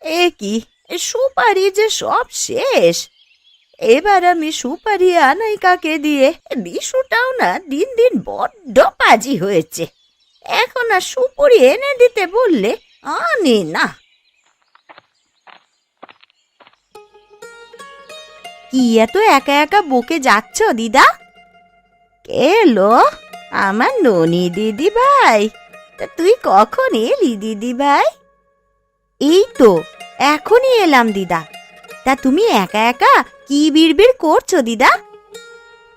এ কি, সুপারি যে সব শেষ। এবার আমি সুপারি আনাই কাকে দিয়ে? বিশুটাও না দিন দিন বড্ড পাজি হয়েছে। এখন আর সুপুরি এনে দিতে বললে আনে না। কি এত একা একা বকে যাচ্ছ দিদা? কে এলো? আমার ননি দিদি ভাই। তা তুই কখন এলি দিদি ভাই? এই তো এখনই এলাম দিদা। তা তুমি একা একা কি বিড়বিড় করছো দিদা?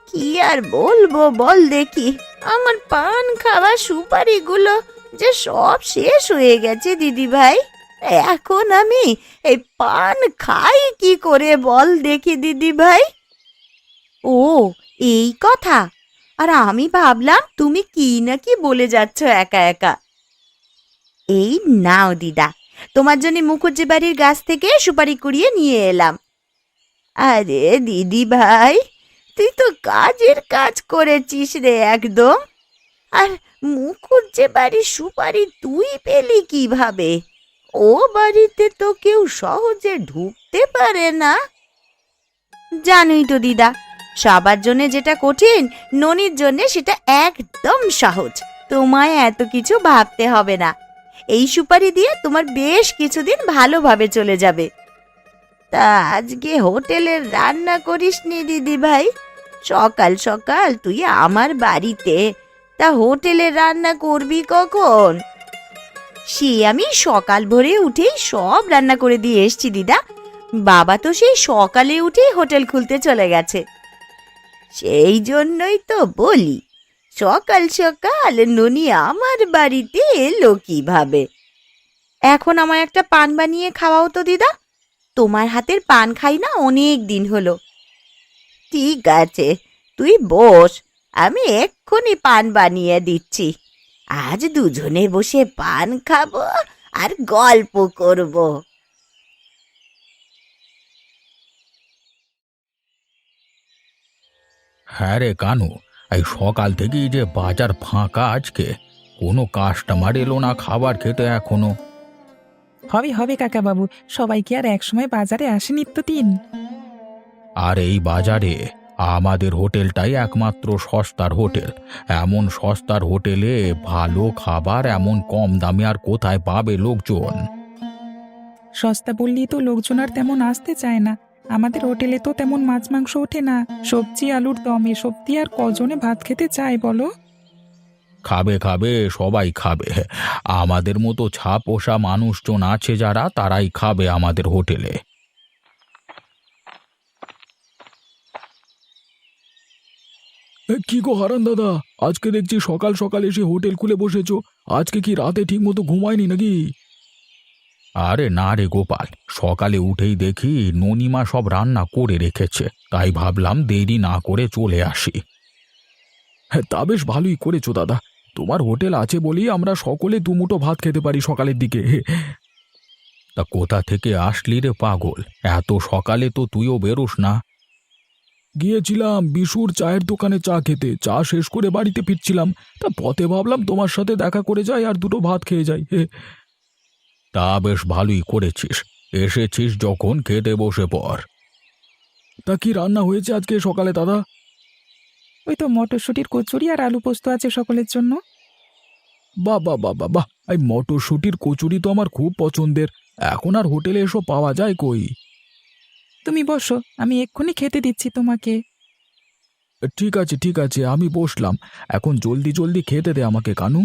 কি আর বলবো বল দেখি, আমার পান খাওয়া সুপারিগুলো যে সব শেষ হয়ে গেছে দিদি ভাই। এখন আমি এই পান খাই কি করে বল দেখি দিদি ভাই? ও, এই কথা। আর আমি ভাবলাম তুমি কি না কি বলে যাচ্ছ একা একা। এই নাও দিদা, তোমার জন্য মুখুজ্জে বাড়ির গাছ থেকে সুপারি কুড়িয়ে নিয়ে এলাম। আরে দিদি ভাই, তুই তো কাজের কাজ করেছিস রে একদম। আর মুখুজ্জে বাড়ির সুপারি তুই পেলি কিভাবে? ও বাড়িতে তো কেউ সহজে ঢুকতে পারে না। জানোই তো দিদা, সবার জন্য যেটা কঠিন ননির জন্য সেটা একদম সহজ। তোমায় এত কিছু ভাবতে হবে না। এই সুপারি দিয়ে তোমার বেশ কিছুদিন ভালোভাবে চলে যাবে। তা আজকে হোটেলের রান্না করিসনি দিদি ভাই? সকাল সকাল তুই আমার বাড়িতে, তা হোটেলের রান্না করবি কখন? সে আমি সকাল ভোরে উঠেই সব রান্না করে দিয়ে এসছি দিদা। বাবা তো সেই সকালে উঠেই হোটেল খুলতে চলে গেছে। সেই জন্যই তো বলি, সকাল সকাল ননি আমার বাড়িতে এলো কিভাবে? এখন আমায় একটা পান বানিয়ে খাওয়াও তো দিদা। তোমার হাতের পান খাই না অনেক দিন হলো। ঠিক আছে, তুই বস, আমি এক্ষুনি পান বানিয়ে দিচ্ছি। আজ দুজনে বসে পান খাবো আর গল্প করব। হ্যাঁ রে কানু, এই সকাল থেকেই যে বাজার ফাঁকা আজকে, কোনো কাস্টমার এলো না খাবার খেতে এখনো। হবে হবে কাকাবাবু, সবাই কি আর একসময় বাজারে আসে নিত্যদিন? আর এই বাজারে আমাদের হোটেলটাই একমাত্র সস্তার হোটেল। এমন সস্তার হোটেলে ভালো খাবার এমন কম দামে আর কোথায় পাবে লোকজন? সস্তা বললেই তো লোকজন আর তেমন আসতে চায় না। আমাদের হোটেলে তো তেমন মাছ মাংস ওঠে না, সবজি আলুর দম এসব দিয়ে আর কজনে ভাত খেতে চায় বলো? খাবে খাবে, সবাই খাবে। আমাদের মতো ছাপোষা মানুষজন আছে যারা, তারাই খাবে আমাদের হোটেলে। কি গো হারান দাদা, আজকে দেখছি সকাল সকাল এসে হোটেল খুলে বসেছো। আজকে কি রাতে ঠিক মতো ঘুমায়নি নাকি? আরে না রে গোপাল, সকালে উঠেই দেখি ননিমা সব রান্না করে রেখেছে, তাই ভাবলাম দেরি না করে চলে আসি। হ্যাঁ, তা বেশ ভালোই করেছো দাদা। তোমার হোটেল আছে বলেই আমরা সকলে দুমুঠো ভাত খেতে পারি সকালের দিকে। তা কোথা থেকে আসলি রে পাগল? এত সকালে তো তুইও বেরোস না। গিয়েছিলাম বিশুর চায়ের দোকানে চা খেতে, চা শেষ করে বাড়িতে ফিরছিলাম। তা পথে ভাবলাম তোমার সাথে দেখা করে যাই আর দুটো ভাত খেয়ে যাই। তা বেশ ভালোই করেছিস, এসেছিস যখন খেতে বসে পড়। তা কি রান্না হয়েছে আজকে সকালে দাদা? ওই তো মটরশুঁটির কচুরি আর আলু পোস্ত আছে সকলের জন্য। বাহ বাহ বাহ বাহ বাহ, এই মটরশুঁটির কচুরি তো আমার খুব পছন্দের। এখন আর হোটেলে এসব পাওয়া যায় কই? তুমি বসো, আমি এক্ষুনি খেতে দিচ্ছি তোমাকে। ঠিক আছে ঠিক আছে, আমি বসলাম। এখন জলদি জলদি খেতে দে আমাকে কানু।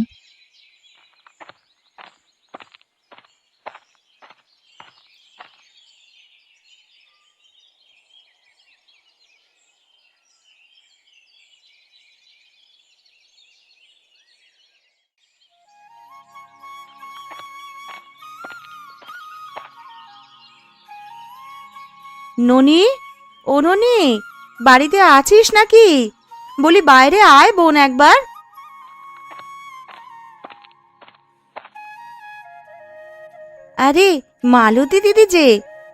ননি, ও ননি, বাড়িতে আছিস নাকি? বলি বাইরে আয় বোন একবার। আরে মালতী দিদি যে,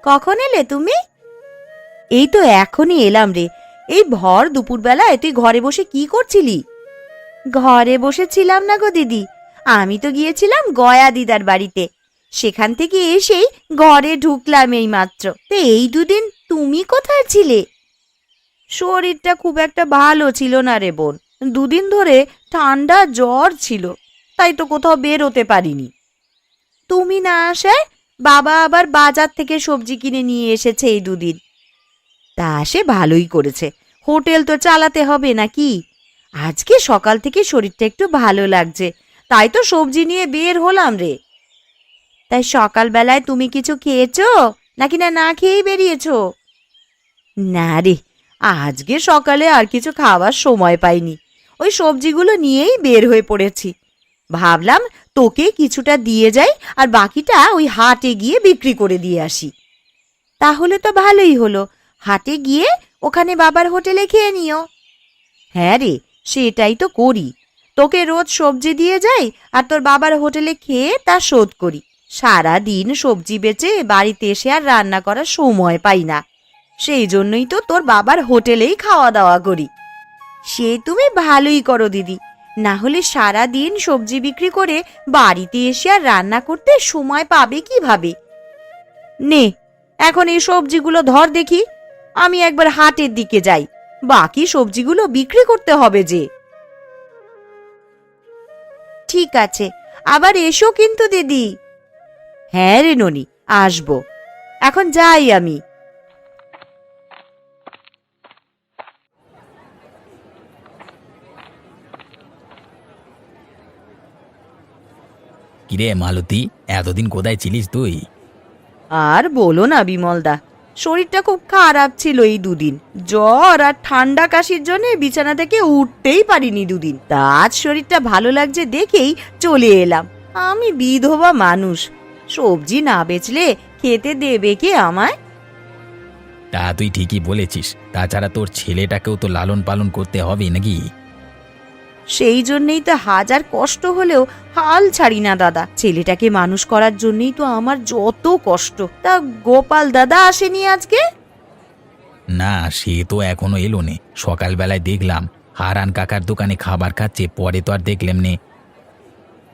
কখন এলে তুমি? এই তো এখনই এলাম রে। এই ভর দুপুরবেলায় তুই ঘরে বসে কি করছিলি? ঘরে বসেছিলাম না গো দিদি, আমি তো গিয়েছিলাম গয়া দিদার বাড়িতে। সেখান থেকে এসেই ঘরে ঢুকলাম এই মাত্র। তো এই দুদিন তুমি কোথায় ছিলে? শরীরটা খুব একটা ভালো ছিল না রে বোন, দুদিন ধরে ঠান্ডা জ্বর ছিল, তাই তো কোথাও বের হতে পারিনি। তুমি না আসায় বাবা আবার বাজার থেকে সবজি কিনে নিয়ে এসেছে এই দুদিন। তা সে ভালোই করেছে, হোটেল তো চালাতে হবে নাকি। আজকে সকাল থেকে শরীরটা একটু ভালো লাগছে, তাই তো সবজি নিয়ে বের হলাম রে। তাই সকালবেলায় তুমি কিছু খেয়েছো নাকি না খেয়েই বেরিয়েছো? না রে, আজকে সকালে আর কিছু খাওয়ার সময় পাইনি, ওই সবজিগুলো নিয়েই বের হয়ে পড়েছি। ভাবলাম তোকে কিছুটা দিয়ে যাই আর বাকিটা ওই হাটে গিয়ে বিক্রি করে দিয়ে আসি। তাহলে তো ভালোই হলো, হাটে গিয়ে ওখানে বাবার হোটেলে খেয়ে নিও। হ্যাঁ রে, সেটাই তো করি, তোকে রোজ সবজি দিয়ে যাই আর তোর বাবার হোটেলে খেয়ে তা শোধ করি। সারা দিন সবজি বেচে বাড়িতে এসে আর রান্না করার সময় পাই না, সেই জন্যই তো তোর বাবার হোটেলেই খাওয়া দাওয়া করি। সে তুমি ভালোই করো দিদি, না হলে সারা দিন সবজি বিক্রি করে বাড়িতে এসে আর রান্না করতে সময় পাবে কিভাবে? নে, এখন এই সবজিগুলো ধর দেখি, আমি একবার হাটের দিকে যাই, বাকি সবজিগুলো বিক্রি করতে হবে যে। ঠিক আছে, আবার এসো কিন্তু দিদি। হ্যাঁ রে ননি, আসবো, এখন যাই আমি। কিরে মালতী, এতদিন কোথায় ছিলিস তুই? আর বলো না বিমলদা, শরীরটা খুব খারাপ ছিল এই দুদিন, জ্বর আর ঠান্ডা কাশির জন্য বিছানা থেকে উঠতেই পারিনি দুদিন। তা আজ শরীরটা ভালো লাগছে দেখেই চলে এলাম। আমি বিধবা মানুষ, সবজি না বেচলে খেতে দেবে কে আমায়? তা তুই ঠিকই বলেছিস, তাছাড়া তোর ছেলেটাকেও তো লালন পালন করতে হবে নাকি? সেই জন্যই তো হাজার কষ্ট হলেও হাল ছাড়ি না দাদা, ছেলেটাকে মানুষ করার জন্যই তো আমার যত কষ্ট। তা গোপাল দাদা আসেনি আজকে? না, সে তো এখনো এলো নে। সকালবেলায় দেখলাম হারান কাকার দোকানে খাবার খাচ্ছে, পরে তো আর দেখলাম নে।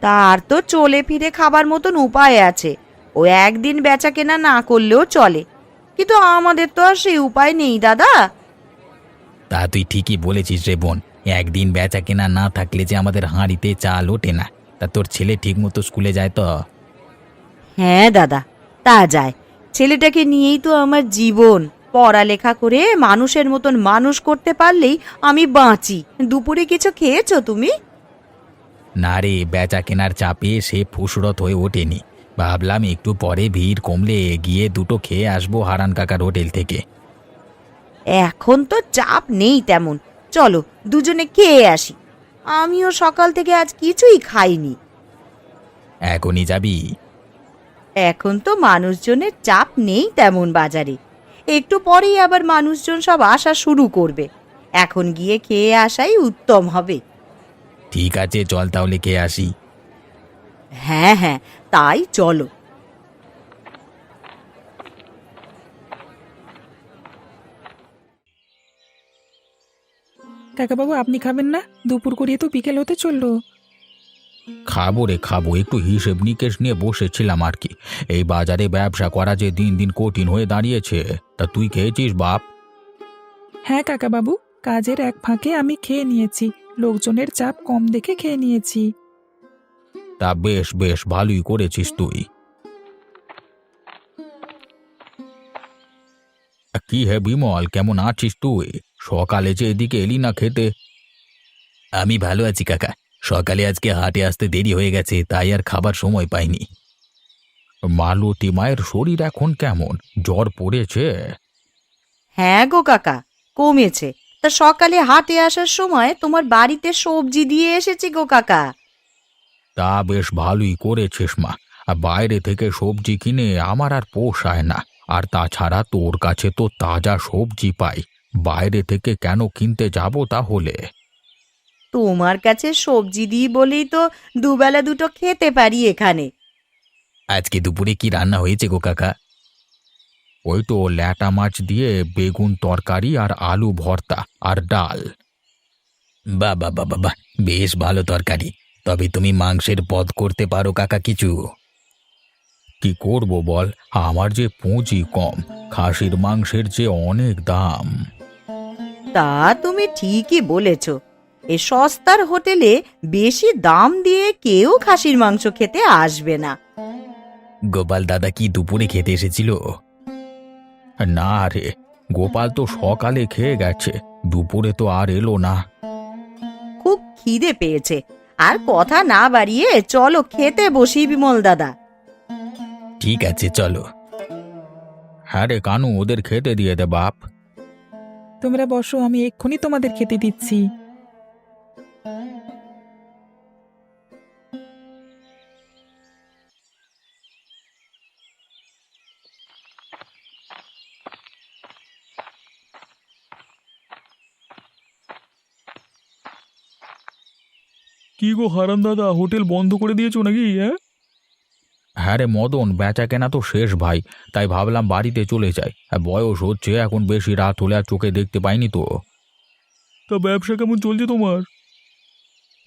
তার তো চলে ফিরে খাবার মতন উপায় আছে, ও একদিন বেচা কেনা না করলেও চলে, কিন্তু আমাদের তো আর সেই উপায় নেই দাদা। তা তুই ঠিকই বলেছিস রে বোন, একদিন বেচা কেনা না থাকলে যে আমাদের হাঁড়িতে চাল ওঠে না। তা তোর ছেলে ঠিক মতো স্কুলে যায় তো? হ্যাঁ দাদা, তা যায়, ছেলেটাকে নিয়েই তো আমার জীবন। পড়ালেখা করে মানুষের মতন মানুষ করতে পারলেই আমি বাঁচি। দুপুরে কিছু খেয়েছো তুমি? না রে, বেচা কেনার চাপে সে ফুসরত হয়ে ওঠেনি। ভাবলাম একটু পরে ভিড় কমলে গিয়ে দুটো খেয়ে আসবো হারান কাকার হোটেল থেকে। এখন তো চাপ নেই তেমন, চলো দুজনে খেয়ে আসি। আমিও সকাল থেকে আজ কিছুই খাইনি। এখনই যাবি? এখন তো মানুষজনের চাপ নেই তেমন বাজারে, একটু পরেই আবার মানুষজন সব আসা শুরু করবে, এখন গিয়ে খেয়ে আসাই উত্তম হবে। ঠিক আছে, চল তাহলে খেয়ে আসি। হ্যাঁ হ্যাঁ, তাই চলো। কাকাবাবু, আপনি খাবেন না? দুপুর করিয়ে তো বিকেল হতে চললো। খাবো রে খাবো, একটু হিসেব নিকেশ নিয়ে বসেছিলাম আর কি। এই বাজারে ব্যবসা করা যে দিন দিন কঠিন হয়ে দাঁড়িয়েছে। তা তুই খেয়েছিস বাপ? হ্যাঁ কাকাবাবু, কাজের এক ফাঁকে আমি খেয়ে নিয়েছি, লোকজনের চাপ কম দেখে খেয়ে নিয়েছি। তা বেশ বেশ, ভালোই করেছিস তুই। কি হে বিমল, কেমন আছিস তুই? সকালে যে এদিকে এলি না খেতে। আমি ভালো আছি কাকা, সকালে আজকে হাটে আসতে দেরি হয়ে গেছে, তাই আর খাবার সময় পাইনি। মালতী মায়ের শরীর এখন কেমন? জ্বর পড়েছে? হ্যাঁ গো কাকা, কমেছে। তা সকালে হাটে আসার সময় তোমার বাড়িতে সবজি দিয়ে এসেছি গো কাকা। তা বেশ ভালোই করেছিস মা। আর বাইরে থেকে সবজি কিনে আমার আর পোষায় না। আর তাছাড়া তোর কাছে তো তাজা সবজি পাই, বাইরে থেকে কেন কিনতে যাব তাহলে? তোমার কাছে সবজি দিই বলেই তো দুবেলা দুটো খেতে পারি এখানে। আজকে দুপুরে কি রান্না হয়েছে গো কাকা? ওই তো ল্যাটা মাছ দিয়ে বেগুন তরকারি আর আলু ভর্তা আর ডাল। বাবা বাবা বাহ, বেশ ভালো তরকারি। তবে তুমি মাংসের পদ করতে পারো কাকা কিছু? কি করব বল, আমার যে পুঁজি কম, খাসির মাংসের যে অনেক দাম। তা তুমি ঠিকই বলেছ। এ সস্তার হোটেলে বেশি দাম দিয়ে কেউ খাসির মাংস খেতে আসবে না। গোপাল দাদা কি দুপুরে খেতে এসেছিল? না রে, গোপাল তো সকালে খেয়ে গেছে, দুপুরে তো আর এলো না। খুব খিদে পেয়েছে, আর কথা না বাড়িয়ে চলো খেতে বসি বিমল দাদা। ঠিক আছে চলো। হ্যাঁ রে কানু, ওদের খেতে দিয়ে দে বাপ। তোমরা বসো, আমি এক্ষুনি তোমাদের খেতে দিচ্ছি। কি গো হারান দাদা, হোটেল বন্ধ করে দিয়েছো নাকি? হ্যাঁ রে মদন, বেচা কেনা তো শেষ ভাই, তাই ভাবলাম বাড়িতে চলে যাই। বয়স হচ্ছে, এখন বেশি রাত হলে আর চোখে দেখতে পাইনি তো। তা ব্যবসা কেমন চলছে তোমার?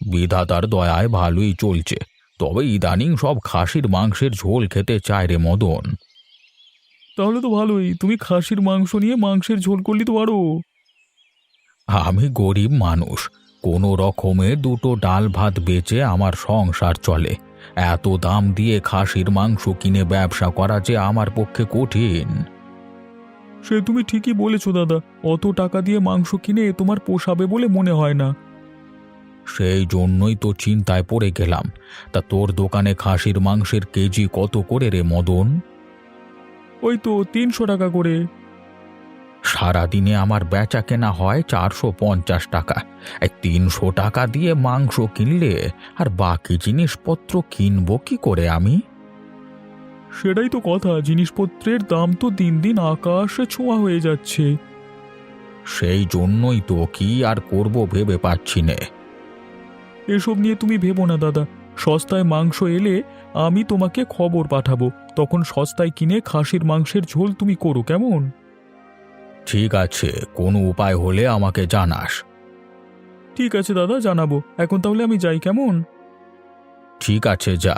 বিধাতার দয়ায় ভালোই চলছে, তবে ইদানিং সব খাসির মাংসের ঝোল খেতে চায় রে মদন। তাহলে তো ভালোই, তুমি খাসির মাংস নিয়ে মাংসের ঝোল করলি তো আরো। আমি গরিব মানুষ, কোনো রকমে দুটো ডাল ভাত বেচে আমার সংসার চলে। এত দাম দিয়ে খাসির মাংস কিনে ব্যবসা করা যে আমার পক্ষে কঠিন। সে তুমি ঠিকই বলেছো দাদা, অত টাকা দিয়ে মাংস কিনে তোমার পোষাবে বলে মনে হয় না। সেই জন্যই তো চিন্তায় পড়ে গেলাম। তা তোর দোকানে খাসির মাংসের কেজি কত করে রে মদন? ওই তো 300 টাকা করে। সারাদিনে আমার বেচা কেনা হয় 450 টাকা। এই 300 টাকা দিয়ে মাংস কিনলে আর বাকি জিনিসপত্র কিনবো কি করে আমি? সেটাই তো কথা, জিনিসপত্রের দাম তো দিন দিন আকাশে ছোঁয়া হয়ে যাচ্ছে। সেই জন্যই তো কি আর করব ভেবে পাচ্ছি নে। এসব নিয়ে তুমি ভেবো না দাদা, সস্তায় মাংস এলে আমি তোমাকে খবর পাঠাবো, তখন সস্তায় কিনে খাসির মাংসের ঝোল তুমি করো, কেমন? ঠিক আছে, কোনো উপায় হলে আমাকে জানাস। ঠিক আছে দাদা, জানাবো। এখন তাহলে আমি যাই, কেমন? ঠিক আছে যা,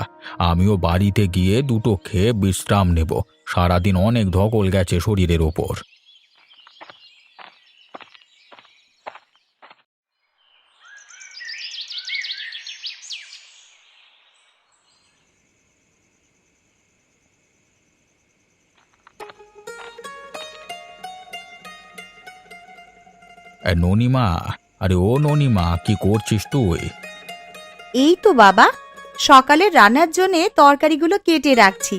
আমিও বাড়িতে গিয়ে দুটো খেয়ে বিশ্রাম নেব। সারাদিন অনেক ধকল গেছে শরীরের ওপর। ননিমা, আরে ও ননিমা, কি করছিস তুই? এই তো বাবা, সকালের রান্নার জন্যে তরকারিগুলো কেটে রাখছি,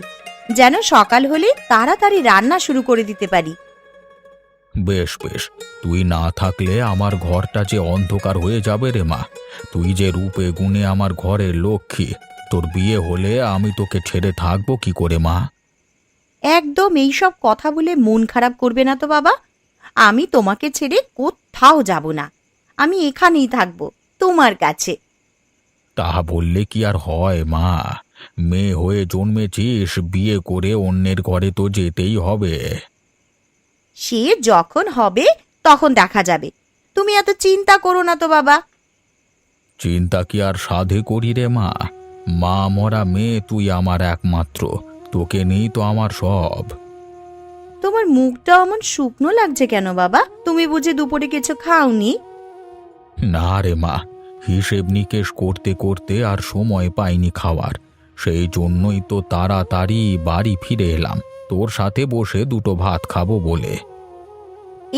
যেন সকাল হলে তাড়াতাড়ি রান্না শুরু করে দিতে পারি। বেশ বেশ, তুই না থাকলে আমার ঘরটা যে অন্ধকার হয়ে যাবে রে মা। তুই যে রূপে গুণে আমার ঘরের লক্ষ্মী, তোর বিয়ে হলে আমি তোকে ছেড়ে থাকবো কি করে মা? একদম এইসব কথা বলে মন খারাপ করবে না তো বাবা। আমি তোমাকে ছেড়ে কোথাও যাব না, আমি এখানেই থাকবো তোমার কাছে। তা বললে কি আর হয় মা? মেয়ে হয়ে জন্মেছিস, বিয়ে করে অন্যের ঘরে তো যেতেই হবে। সে যখন হবে তখন দেখা যাবে, তুমি এত চিন্তা করো না তো বাবা। চিন্তা কি আর সাধে করি রে মা? মা মরা মেয়ে তুই আমার একমাত্র, তোকে নেই তো আমার সব। তোমার মুখটা অমন শুকনো লাগছে কেন বাবা? তুমি বুঝি দুপুরে কিছু খাওনি? না রে মা, হিসেব নিকেশ করতে করতে আর সময় পাইনি খাওয়ার। সেই জন্যই তো তাড়াতাড়ি বাড়ি ফিরে এলাম, তোর সাথে বসে দুটো ভাত খাবো বলে।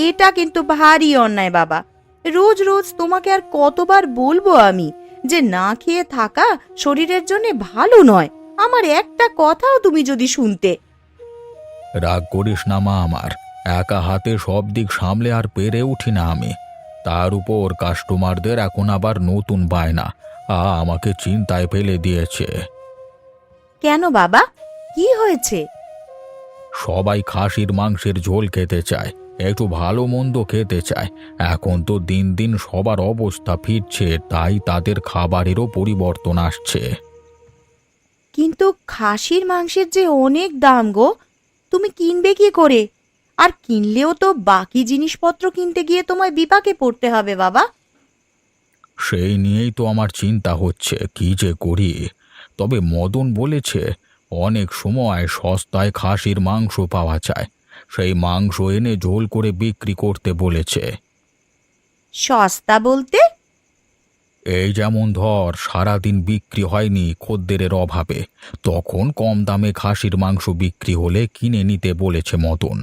এটা কিন্তু ভারী অন্যায় বাবা। রোজ রোজ তোমাকে আর কতবার বলবো আমি যে না খেয়ে থাকা শরীরের জন্য ভালো নয়। আমার একটা কথাও তুমি যদি শুনতে। রাগ করিস না মা আমার, একা হাতে সব দিক সামলে আর পেরে উঠি না আমি। তার উপর কাস্টমারদের এখন আবার নতুন বায়না, আমাকে চিন্তায় ফেলে দিয়েছে। কেন বাবা, কি হয়েছে? সবাই খাসির মাংসের ঝোল খেতে চায়, একটু ভালো মন্দ খেতে চায়। এখন তো দিন দিন সবার অবস্থা ফিরছে, তাই তাদের খাবারেরও পরিবর্তন আসছে। কিন্তু খাসির মাংসের যে অনেক দাম গো, তুমি কিনবে কি করে? আর কিনলেও তো বাকি জিনিসপত্র কিনতে গিয়ে তোমায় বিপাকে পড়তে হবে বাবা। সেই নিয়েই তো আমার চিন্তা হচ্ছে, কি যে করি। তবে মদন বলেছে অনেক সময় সস্তায় খাসির মাংস পাওয়া যায়, সেই মাংস এনে ঝোল করে বিক্রি করতে বলেছে। সস্তা বলতে? এই যেমন ধর, সারাদিন বিক্রি হয়নি খদ্দেরের অভাবে, তখন কম দামে খাসির মাংস বিক্রি হলে কিনে নিতে বলেছে মদন।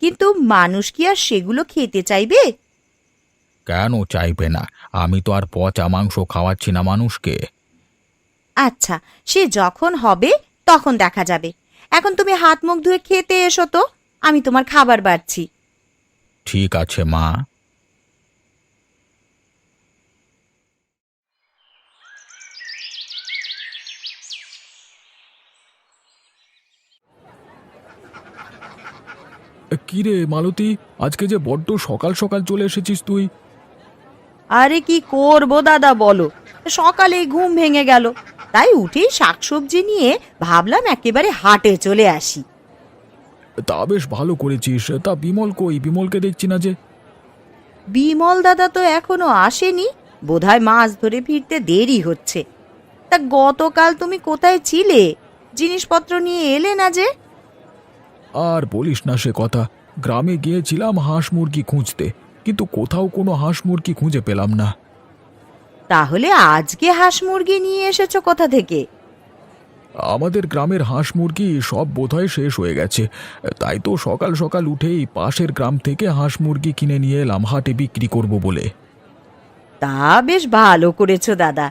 কিন্তু মানুষ কি আর সেগুলো খেতে চাইবে? কেন চাইবে না? আমি তো আর পচা মাংস খাওয়াচ্ছি না মানুষকে। আচ্ছা, সে যখন হবে তখন দেখা যাবে। এখন তুমি হাত মুখ ধুয়ে খেতে এসো তো, আমি তোমার খাবার বাড়ছি। ঠিক আছে মা। কিরে মালতী, আজকে যে বড্ড সকাল সকাল চলে এসেছিস তুই? আরে কি করবো দাদা বলো, সকালেই ঘুম ভেঙে গেল, তাই উঠেই শাকসবজি নিয়ে ভাবলাম একেবারে হাটে চলে আসি। তা বেশ ভালো করেছিস। তা বিমল কই? বিমলকে দেখছি না যে। বিমল দাদা তো এখনো আসেনি, বোধহয় মাছ ধরে ফিরতে দেরি হচ্ছে। তা গতকাল তুমি কোথায় ছিলে? জিনিসপত্র নিয়ে এলে না যে? আর বলিস না সে কথা, গ্রামে গিয়েছিলাম হাঁস মুরগি খুঁজতে, কিন্তু কোথাও কোনো হাঁস মুরগি খুঁজে পেলাম না। তাহলে আজকে হাঁস মুরগি নিয়ে এসেছো কোথা থেকে? আমাদের গ্রামের হাঁস মুরগি সব বোধহয় শেষ হয়ে গেছে, তাই তো সকাল সকাল উঠেই পাশের গ্রাম থেকে হাঁস মুরগি কিনে নিয়ে এলাম হাটে বিক্রি করব বলে। তা বেশ ভালো করেছো দাদা।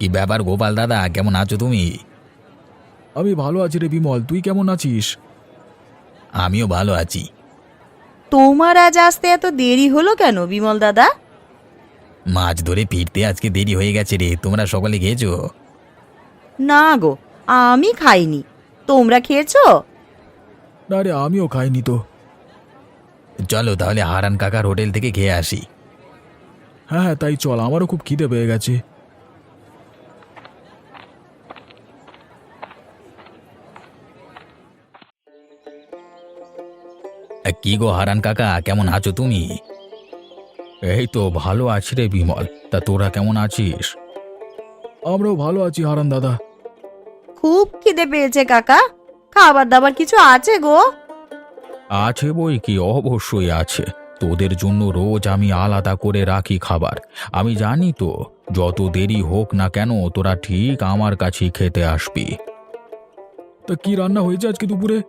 কি ব্যাপার গোপাল দাদা, কেমন আছো তুমি? আমি ভালো আছি রে বিমল, তুই কেমন আছিস? আমিও ভালো আছি। তোমার আজ আসতে এত দেরি হলো কেন বিমল দাদা? মাছ ধরে ফিরতে আজকে দেরি হয়ে গেছে রে। তোমরা সকালে খেয়েছো? না গো, আমি খাইনি। তোমরা খেয়েছো? না রে, আমিও খাইনি তো। চলো তাহলে হারান কাকার হোটেল থেকে খেয়ে আসি। হ্যাঁ হ্যাঁ, তাই চল, আমারও খুব খিদে পেয়ে গেছে। কি গো হারান কাকা, কেমন আছো তুমি? এই তো ভালো আছি রে বিমল, তা তোরা কেমন আছিস? আমরাও ভালো আছি হারান দাদা। খুব খিদে পেয়েছে কাকা, খাবার দাবার কিছু আছে গো? আছে বই কি, অবশ্যই আছে। তোদের জন্য রোজ আমি আলাদা করে রাখি খাবার। আমি জানি তো, যত দেরি হোক না কেন তোরা ঠিক আমার কাছেই খেতে আসবি। তা কি রান্না হয়েছে আজকে দুপুরে?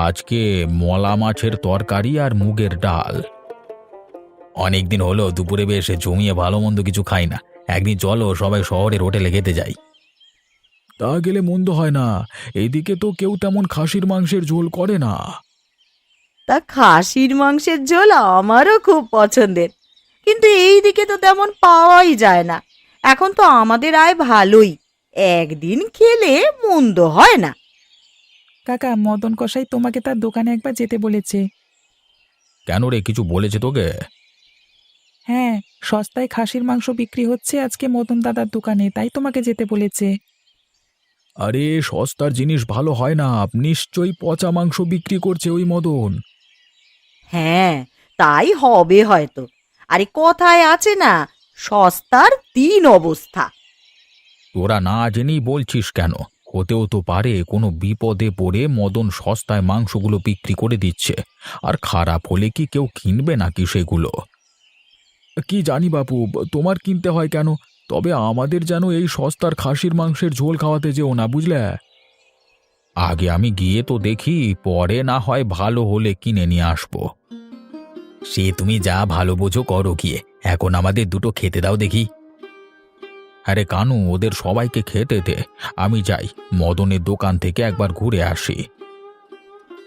আজকে মলা মাছের তরকারি আর মুগের ডাল। অনেকদিন হলো দুপুরে বেশ জমিয়ে ভালো মন্দ কিছু খাই না। একদিন চলো সবাই শহরের হোটেলে খেতে যাই। তা গেলে মন্দ হয় না, এইদিকে তো কেউ তেমন খাসির মাংসের ঝোল করে না। তা খাসির মাংসের ঝোল আমারও খুব পছন্দের, কিন্তু এই দিকে তো তেমন পাওয়াই যায় না। এখন তো আমাদের আয় ভালোই, একদিন খেলে মন্দ হয় না। কাকা, মদন কসাই তোমাকে তার দোকানে একবার যেতে বলেছে। কেন রে, কিছু বলেছে তোকে? হ্যাঁ, সস্তায় খাসির মাংস বিক্রি হচ্ছে আজকে মদন দাদার দোকানে, তাই তোমাকে যেতে বলেছে। আরে সস্তার জিনিস ভালো হয় না, নিশ্চয়ই পচা মাংস বিক্রি করছে ওই মদন। হ্যাঁ, তাই হবে হয়তো। আরে কথায় আছে না, সস্তার তিন অবস্থা। তোরা না জেনেই বলছিস কেন? হতেও তো পারে কোনো বিপদে পড়ে মদন সস্তায় মাংসগুলো বিক্রি করে দিচ্ছে, আর খারাপ হলে কি কেউ কিনবে নাকি সেগুলো? কি জানি বাপু, তোমার কিনতে হয় কেন? তবে আমাদের যেন এই সস্তার খাসির মাংসের ঝোল খাওয়াতে যেও না, বুঝলে? আগে আমি গিয়ে তো দেখি, পরে না হয় ভালো হলে কিনে নিয়ে আসবো। সে তুমি যা ভালো বোঝো করো গিয়ে, এখন আমাদের দুটো খেতে দাও দেখি। আরে কানু, ওদের সবাইকে খেতে দে, আমি যাই মদনের দোকান থেকে একবার ঘুরে আসি।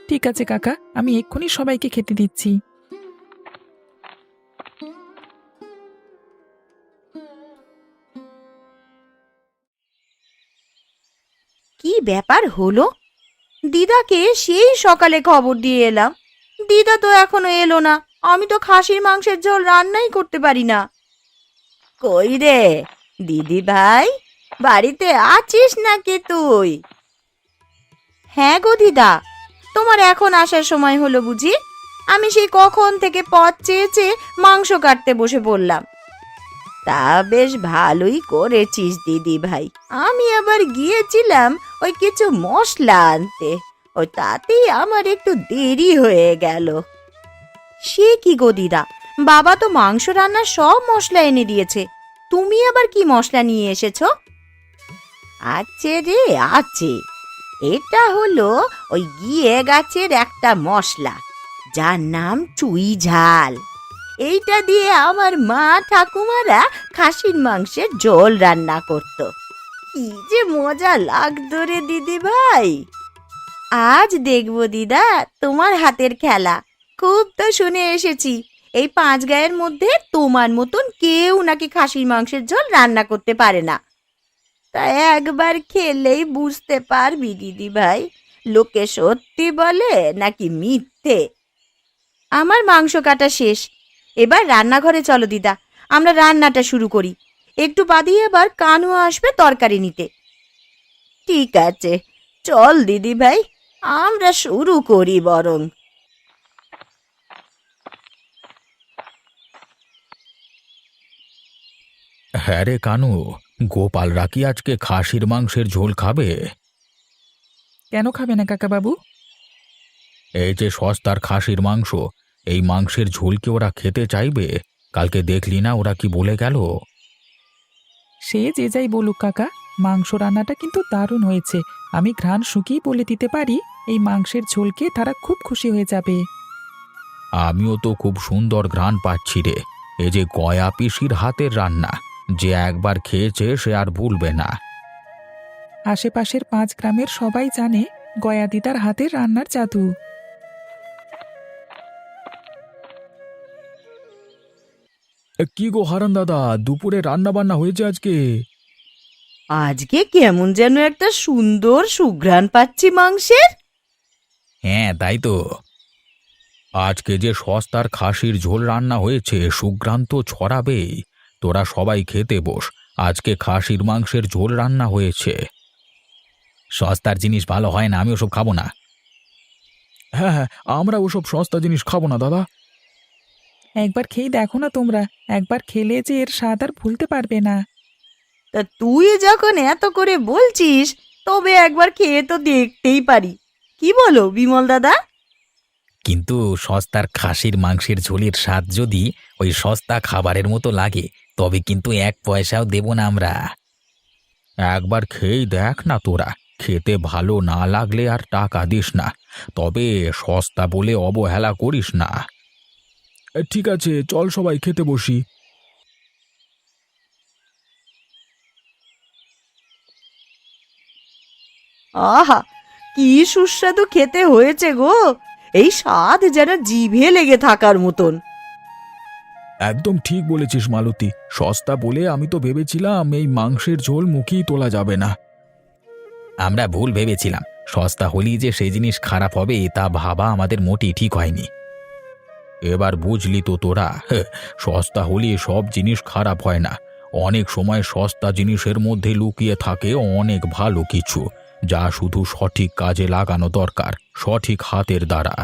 ঠিক আছে কাকা, আমি এক্ষুনি সবাইকে খেতে দিচ্ছি। কি ব্যাপার হলো? দিদাকে সেই সকালে খবর দিয়ে এলাম, দিদা তো এখনো এলো না। আমি তো খাসির মাংসের ঝোল রান্নাই করতে পারি না। কই রে দিদি ভাই, বাড়িতে আছিস নাকি তুই? হ্যাঁ গো দিদা, তোমার এখন আসার সময় হলো বুঝি? আমি সেই কখন থেকে পথ চেয়ে চেয়ে মাংস কাটতে বসে পড়লাম। তা বেশ ভালোই করেছিস দিদি ভাই। আমি আবার গিয়েছিলাম ওই কিছু মশলা আনতে, ওই তাতেই আমার একটু দেরি হয়ে গেল। সে কি গো দিদা, বাবা তো মাংস রান্নার সব মশলা এনে দিয়েছে, তুমি আবার কি মশলা নিয়ে এসেছো? আছে রে আছে, এটা হলো ওই গিয়ে গাছের একটা মশলা, যার নাম চুই ঝাল। এইটা দিয়ে আমার মা ঠাকুমারা খাসির মাংসের ঝোল রান্না করত। কি যে মজা লাগতো রে দিদি ভাই। আজ দেখবো দিদা তোমার হাতের খেলা। খুব তো শুনে এসেছি এই 5 গায়ের মধ্যে তোমার মতন কেউ নাকি খাসির মাংসের ঝোল রান্না করতে পারে না। তাই একবার খেলেই বুঝতে পারবি দিদি ভাই, লোকে সত্যি বলে নাকি মিথ্যে। আমার মাংস কাটা শেষ, এবার রান্নাঘরে চলো দিদা, আমরা রান্নাটা শুরু করি। একটু বাদেই এবার কানু আসবে তরকারি নিতে। ঠিক আছে, চল দিদি ভাই, আমরা শুরু করি বরং। হ্যাঁ রে কানু, গোপালরা কি আজকে খাসির মাংসের ঝোল খাবে? কেন খাবে না কাকাবাবু? এই যে সস্তার খাসির মাংস, এই মাংসের ঝোল কি ওরা খেতে চাইবে? কালকে দেখলি না ওরা কি বলে গেল? সে যে যাই বলুক কাকা, মাংস রান্নাটা কিন্তু দারুণ হয়েছে। আমি ঘ্রাণ শুকিয়ে বলে দিতে পারি, এই মাংসের ঝোলকে তারা খুব খুশি হয়ে যাবে। আমিও তো খুব সুন্দর ঘ্রাণ পাচ্ছি রে। এই যে গয়া পিসির হাতের রান্না, যে একবার খেয়েছে সে আর ভুলবে না। আশেপাশের 5 গ্রামের সবাই জানে গয়া দিদার হাতের রান্নার জাদু। কি গো হারান দাদা, দুপুরে রান্না বান্না হয়েছে আজকে? আজকে কেমন যেন একটা সুন্দর সুঘ্রাণ পাচ্ছি মাংসের। হ্যাঁ তাই তো, আজকে যে সস্তার খাসির ঝোল রান্না হয়েছে, সুঘ্রাণ তো ছড়াবেই। তোরা সবাই খেতে বস, আজকে খাসির মাংসের ঝোল রান্না হয়েছে। সস্তার জিনিস ভালো হয় না, আমি ওসব খাবো না। হ্যাঁ হ্যাঁ, আমরা ওসব সস্তা জিনিস খাবো না দাদা। একবার খেয়ে দেখো না তোমরা, একবার খেলে যে এর স্বাদ আর ভুলতে পারবে না। তা তুই যখন এত করে বলছিস, তবে একবার খেয়ে তো দেখতেই পারি। কি বলো বিমল দাদা? কিন্তু সস্তার খাসির মাংসের ঝোলের স্বাদ যদি ওই সস্তা খাবারের মতো লাগে, তবে কিন্তু 1 পয়সাও দেব না আমরা। একবার খেয়েই দেখ না তোরা, খেতে ভালো না লাগলে আর টাকা দিস না, তবে সস্তা বলে অবহেলা করিস না। ঠিক আছে, চল সবাই খেতে বসি। আহা, কি সুস্বাদু খেতে হয়েছে গো। এই স্বাদ যেন জিভে লেগে থাকার মতন। একদম ঠিক বলেছিস মালতী, সস্তা বলে আমি তো ভেবেছিলাম এই মাংসের ঝোল মুখেই তোলা যাবে না। আমরা ভুল ভেবেছিলাম, সস্তা হলেই যে সেই জিনিস খারাপ হবে তা ভাবা আমাদের মোটেই ঠিক হয়নি। এবার বুঝলি তো তোরা, সস্তা হলে সব জিনিস খারাপ হয় না। অনেক সময় সস্তা জিনিসের মধ্যে লুকিয়ে থাকে অনেক ভালো কিছু, যা শুধু সঠিক কাজে লাগানো দরকার, সঠিক হাতের দ্বারা।